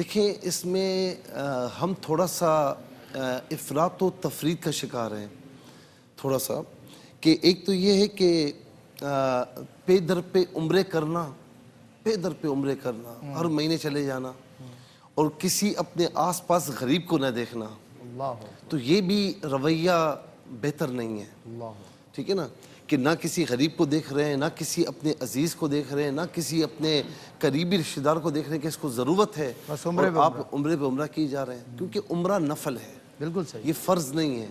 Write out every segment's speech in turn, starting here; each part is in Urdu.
دیکھیں اس میں ہم تھوڑا سا افراط و تفرید کا شکار ہیں تھوڑا سا، کہ ایک تو یہ ہے کہ پے در پہ عمرے کرنا، پے در پہ عمرے کرنا، ہر مہینے چلے جانا اور کسی اپنے آس پاس غریب کو نہ دیکھنا، تو یہ بھی رویہ بہتر نہیں ہے، ٹھیک ہے نا، کہ نہ کسی غریب کو دیکھ رہے ہیں، نہ کسی اپنے عزیز کو دیکھ رہے ہیں، نہ کسی اپنے قریبی رشتہ دار کو دیکھ رہے ہیں کہ اس کو ضرورت ہے اور آپ عمرے پہ عمرہ کی جا رہے ہیں، کیونکہ عمرہ نفل ہے، بالکل صحیح، یہ فرض نہیں ہے۔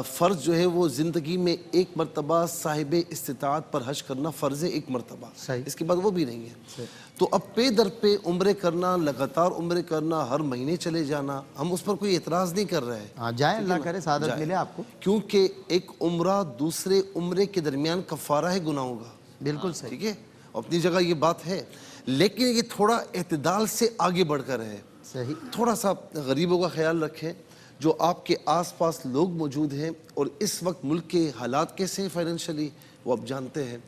فرض جو ہے وہ زندگی میں ایک مرتبہ صاحب استطاعت پر حج کرنا فرض ہے، ایک مرتبہ، اس کے بعد وہ بھی نہیں ہے۔ تو اب پے در پہ عمرے کرنا، لگاتار عمرے کرنا، ہر مہینے چلے جانا، ہم اس پر کوئی اعتراض نہیں کر رہے ہیں، جائیں، اللہ کرے سعادت ملے آپ کو، کیونکہ ایک عمرہ دوسرے عمرے کے درمیان کفارہ ہے گناہوں کا، بالکل صحیح، ٹھیک ہے، اپنی جگہ یہ بات ہے، لیکن یہ تھوڑا اعتدال سے آگے بڑھ کر ہے، صحیح، تھوڑا سا غریبوں کا خیال رکھیں، جو آپ کے آس پاس لوگ موجود ہیں، اور اس وقت ملک کے حالات کیسے ہیں فائنینشلی وہ آپ جانتے ہیں،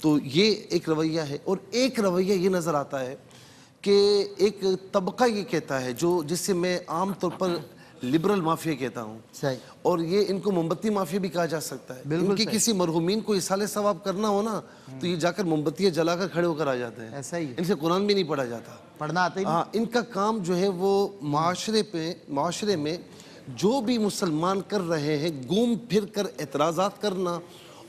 تو یہ ایک رویہ ہے۔ اور ایک رویہ یہ نظر آتا ہے کہ ایک طبقہ یہ کہتا ہے جس سے میں عام طور پر لبرل مافیا کہتا ہوں، صحیح، اور یہ ان کو موم بتی مافیا بھی کہا جا سکتا ہے، ان کی کسی مرحومین کو اصالہ ثواب کرنا ہو نا تو یہ جا کر موم بتیاں جلا کر کھڑے ہو کر آ جاتے ہیں، ایسا ہی ان سے قرآن بھی نہیں پڑھا جاتا، پڑھنا آتا ہی، ہاں، ان کا کام جو ہے وہ معاشرے میں جو بھی مسلمان کر رہے ہیں گھوم پھر کر اعتراضات کرنا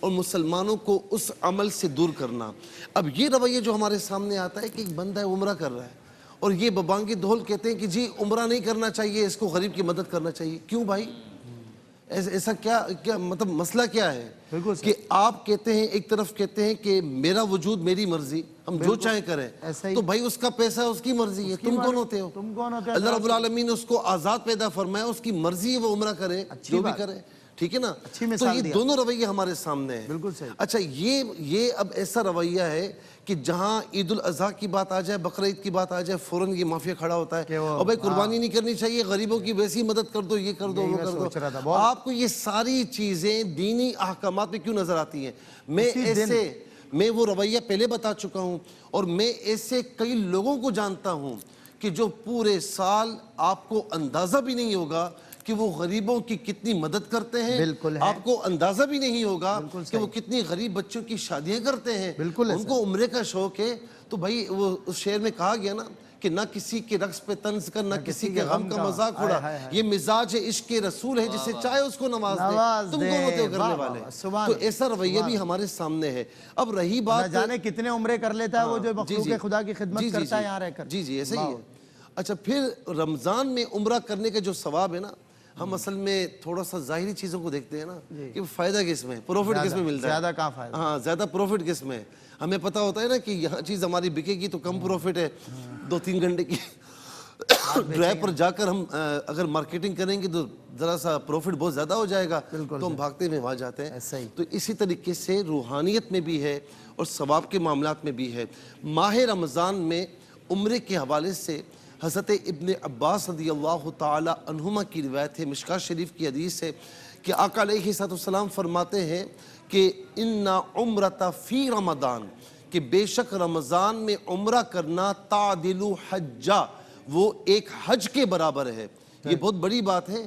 اور مسلمانوں کو اس عمل سے دور کرنا۔ اب یہ رویہ جو ہمارے سامنے آتا ہے کہ ایک بندہ عمرہ کر رہا ہے اور یہ ببانگی دھول کہتے ہیں کہ جی عمرہ نہیں کرنا چاہیے، اس کو غریب کی مدد کرنا چاہیے۔ کیوں بھائی؟ ایسا کیا مطلب مسئلہ کیا ہے کہ آپ کہتے ہیں، ایک طرف کہتے ہیں کہ میرا وجود میری مرضی، ہم جو چاہیں کریں، تو بھائی اس کا پیسہ ہے، اس کی مرضی ہے، تم کون ہوتے ہو؟ اللہ رب العالمین نے اس کو آزاد پیدا فرمایا، اس کی مرضی ہے وہ عمرہ کرے جو بھی کرے، ٹھیک ہے نا؟ تو یہ دونوں رویہ ہمارے سامنے ہیں۔ بالکل صحیح۔ اچھا یہ اب ایسا رویہ ہے کہ جہاں عید الاضحیٰ کی بات آ جائے، بقرہ عید کی بات آ جائے، فوراً یہ مافیا کھڑا ہوتا ہے، اور بھائی قربانی نہیں کرنی چاہیے، غریبوں کی ویسی مدد کر دو، یہ کر دو، وہ کر دو۔ آپ کو یہ ساری چیزیں دینی احکامات میں کیوں نظر آتی ہیں؟ میں وہ رویہ پہلے بتا چکا ہوں، اور میں ایسے کئی لوگوں کو جانتا ہوں کہ جو پورے سال آپ کو اندازہ بھی نہیں ہوگا کہ وہ غریبوں کی کتنی مدد کرتے ہیں، آپ کو اندازہ بھی نہیں ہوگا کہ وہ کتنی غریب بچوں کی شادیاں کرتے ہیں، ان کو عمرے کا شوق ہے۔ تو بھائی وہ اس شعر میں کہا گیا نا کہ نہ کسی کے رقص پہ طنز کر، نہ کسی کے غم کا مذاق اڑا، یہ مزاج عشق رسول ہے، جسے چاہے اس کو نواز دے، تم کون ہوتے ہو کرنے والے؟ تو ایسا رویہ بھی ہمارے سامنے ہے۔ اب رہی بات، نہ جانے کتنے عمرے کر لیتا ہے وہ جو مخلوق خدا کی خدمت کرتا ہے یہاں رہ کر۔ جی ایسا ہی ہے۔ اچھا پھر رمضان میں عمرہ کرنے کا جو ثواب ہے نا، ہم اصل میں تھوڑا سا ظاہری چیزوں کو دیکھتے ہیں نا کہ فائدہ کس میں، پروفٹ کس میں ملتا ہے، زیادہ کہاں فائدہ، ہاں زیادہ پروفٹ کس میں، ہمیں پتہ ہوتا ہے نا کہ یہاں چیز ہماری بکے گی تو کم پروفٹ ہے، 2-3 گھنٹے کی ڈرائیو پر جا کر ہم اگر مارکیٹنگ کریں گے تو ذرا سا پروفٹ بہت زیادہ ہو جائے گا، تو ہم بھاگتے میں وہاں جاتے ہیں۔ تو اسی طریقے سے روحانیت میں بھی ہے اور ثواب کے معاملات میں بھی ہے۔ ماہ رمضان میں عمرے کے حوالے سے حضرت ابن عباس رضی اللہ تعالی عنہما کی روایت ہے، مشکاۃ شریف کی حدیث ہے کہ آقا علیہ السلام فرماتے ہیں کہ ان عمرۃ فی رمضان، کہ بے شک رمضان میں عمرہ کرنا تعدل حجہ، وہ ایک حج کے برابر ہے۔ یہ بہت بڑی بات ہے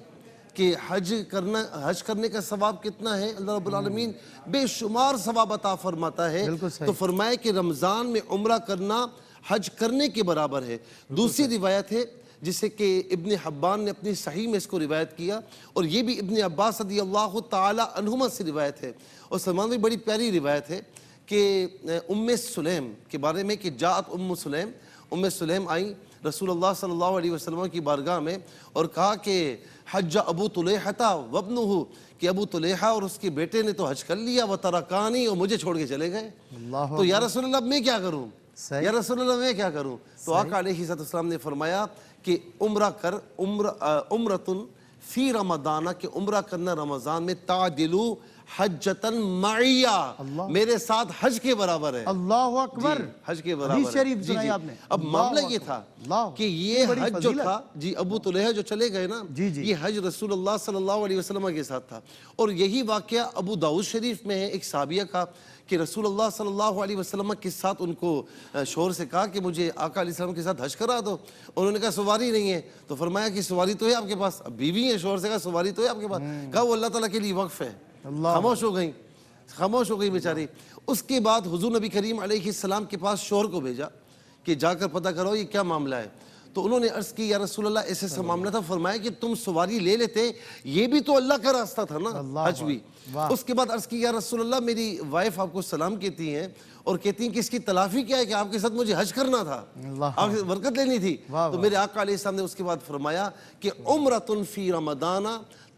کہ حج کرنے کا ثواب کتنا ہے، اللہ رب العالمین بے شمار ثواب عطا فرماتا ہے۔ تو فرمائے کہ رمضان میں عمرہ کرنا حج کرنے کے برابر ہے۔ دوسری روایت ہے جسے کہ ابن حبان نے اپنی صحیح میں اس کو روایت کیا، اور یہ بھی ابن عباس رضی اللہ تعالی عنہما سے روایت ہے، اور سلمان بھی بڑی پیاری روایت ہے کہ ام سلیم کے بارے میں کہ جاءت ام سلیم آئیں رسول اللہ صلی اللہ علیہ وسلم کی بارگاہ میں اور کہا کہ حج ابو طلیحہ وابنہ، کہ ابو طلیحہ اور اس کے بیٹے نے تو حج کر لیا، وترکانی، اور مجھے چھوڑ کے چلے گئے، تو یا رسول اللہ میں کیا کروں، یا رسول اللہ میں کیا کروں؟ تو آقا علیہ السلام نے فرمایا کہ عمرہ کر، عمرتن فی رمضان، کہ عمرہ کرنا رمضان میں تعدل حجتن معیہ، میرے ساتھ حج کے برابر ہے۔ اللہ اکبر، حج کے برابر حدیث شریف ہے۔ سنائی آپ نے۔ اب معاملہ یہ تھا کہ یہ حج جو تھا جی ابو طلحہ جو چلے گئے نا، یہ حج رسول اللہ صلی اللہ علیہ وسلم کے ساتھ تھا، اور یہی واقعہ ابو داؤد شریف میں ہے ایک صحابیہ کا کہ رسول اللہ صلی اللہ علیہ وسلم کے ساتھ ان کو شوہر سے کہا کہ مجھے آقا علیہ السلام کے ساتھ حج کرا دو، انہوں نے کہا سواری نہیں ہے، تو فرمایا کہ سواری تو ہے آپ کے پاس، اب بیوی ہے، شوہر سے کہا سواری تو ہے آپ کے پاس، کہا وہ اللہ تعالیٰ کے لیے وقف ہے، خاموش ہو گئی بیچاری۔ اس کے بعد حضور نبی کریم علیہ السلام کے پاس شوہر کو بھیجا کہ جا کر پتہ کرو یہ کیا معاملہ ہے، تو انہوں نے عرض کی یا رسول اللہ ایسے ایسا معاملہ تھا، فرمایا کہ تم سواری لے لیتے، یہ بھی تو اللہ کا راستہ تھا نا، حج بھی۔ اس کے بعد عرض کی یا رسول اللہ میری وائف آپ کو سلام کہتی ہیں اور کہتی ہیں کہ اس کی تلافی کیا ہے کہ آپ کے ساتھ مجھے حج کرنا تھا، آپ سے برکت لینی تھی، تو میرے آقا علیہ السلام نے اس کے بعد فرمایا کہ عمرۃ فی رمضان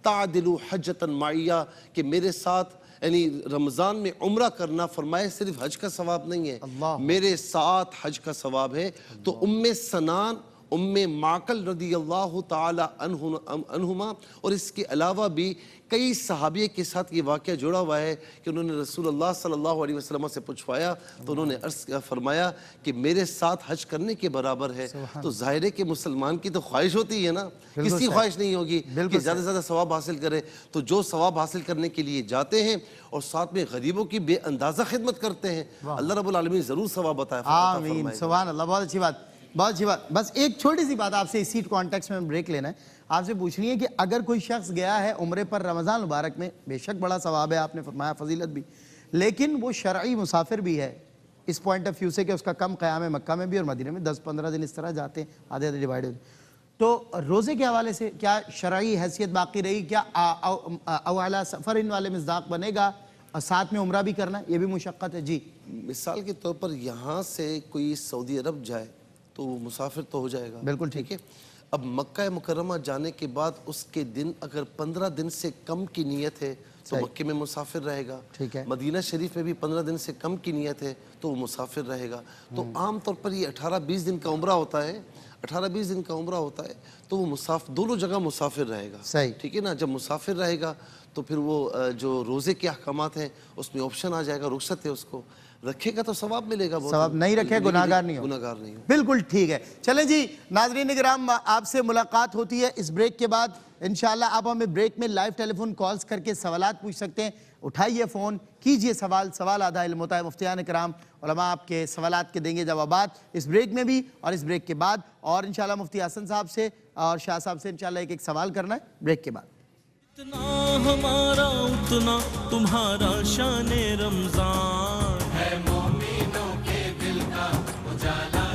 تعدل حجۃ معیہ، کہ میرے ساتھ یعنی رمضان میں عمرہ کرنا، فرمائے صرف حج کا ثواب نہیں ہے، میرے ساتھ حج کا ثواب ہے۔ تو ام سنان، ام معقل رضی اللہ تعالی عنہما، اور اس کے علاوہ بھی کئی صحابیہ کے ساتھ یہ واقعہ جڑا ہوا ہے کہ انہوں نے رسول اللہ صلی اللہ علیہ وسلم سے پوچھوایا تو انہوں نے عرض فرمایا کہ میرے ساتھ حج کرنے کے برابر ہے۔ تو ظاہر ہے کہ مسلمان کی تو خواہش ہوتی ہے نا، کس کی خواہش نہیں ہوگی کہ زیادہ سے زیادہ ثواب حاصل کرے، تو جو ثواب حاصل کرنے کے لیے جاتے ہیں اور ساتھ میں غریبوں کی بے اندازہ خدمت کرتے ہیں، اللہ رب العالمین ضرور ثواب عطا فرمائے۔ آمین، سبحان اللہ، بہت اچھی بات، بہت اچھی بات۔ بس ایک چھوٹی سی بات آپ سے اسی کانٹیکس میں بریک لینا ہے، آپ سے پوچھنی ہے کہ اگر کوئی شخص گیا ہے عمرے پر رمضان مبارک میں، بے شک بڑا ثواب ہے، آپ نے فرمایا فضیلت بھی، لیکن وہ شرعی مسافر بھی ہے اس پوائنٹ آف ویو سے کہ اس کا کم قیام مکہ میں بھی اور مدینہ میں 10-15 دن اس طرح جاتے ہیں، آدھے آدھے ڈیوائڈ ہوتے ہیں، تو روزے کے حوالے سے کیا شرعی حیثیت باقی رہی؟ کیا او علی سفرن والے مصداق بنے گا اور ساتھ میں عمرہ بھی کرنا ہے؟ یہ بھی مشقت ہے جی۔ مثال کے طور پر یہاں سے کوئی سعودی عرب جائے تو وہ مسافر تو ہو جائے گا، بالکل ٹھیک ہے۔ اب مکہ مکرمہ جانے کے بعد اس کے دن اگر 15 دن سے کم کی نیت ہے تو مکہ میں مسافر رہے گا، مدینہ شریف میں بھی 15 دن سے کم کی نیت ہے تو وہ مسافر رہے گا۔ تو عام طور پر یہ 18-20 دن کا عمرہ ہوتا ہے، 18-20 دن کا عمرہ ہوتا ہے تو وہ دونوں جگہ مسافر رہے گا، ٹھیک ہے نا۔ جب مسافر رہے گا تو پھر وہ جو روزے کے احکامات ہیں اس میں آپشن آ جائے گا، رخصت ہے، اس کو رکھے گا تو ثواب ملے گا، ثواب نہیں رکھے گناہگار نہیں ہو۔ بالکل ٹھیک ہے۔ چلیں جی ناظرین کرام، آپ سے ملاقات ہوتی ہے اس بریک کے بعد انشاءاللہ۔ آپ ہمیں بریک میں لائیو ٹیلی فون کالز کر کے سوالات پوچھ سکتے ہیں، اٹھائیے فون، کیجئے سوال آدھا علم ہوتا ہے، مفتیان کرام علماء آپ کے سوالات کے دیں گے جوابات اس بریک میں بھی اور اس بریک کے بعد، اور انشاءاللہ مفتی حسن صاحب سے اور شاہ صاحب سے انشاءاللہ ایک سوال کرنا ہے بریک کے بعد۔ اتنا ہمارا اتنا تمہارا شان رمضان ہے، مومنوں کے دل کا اجالا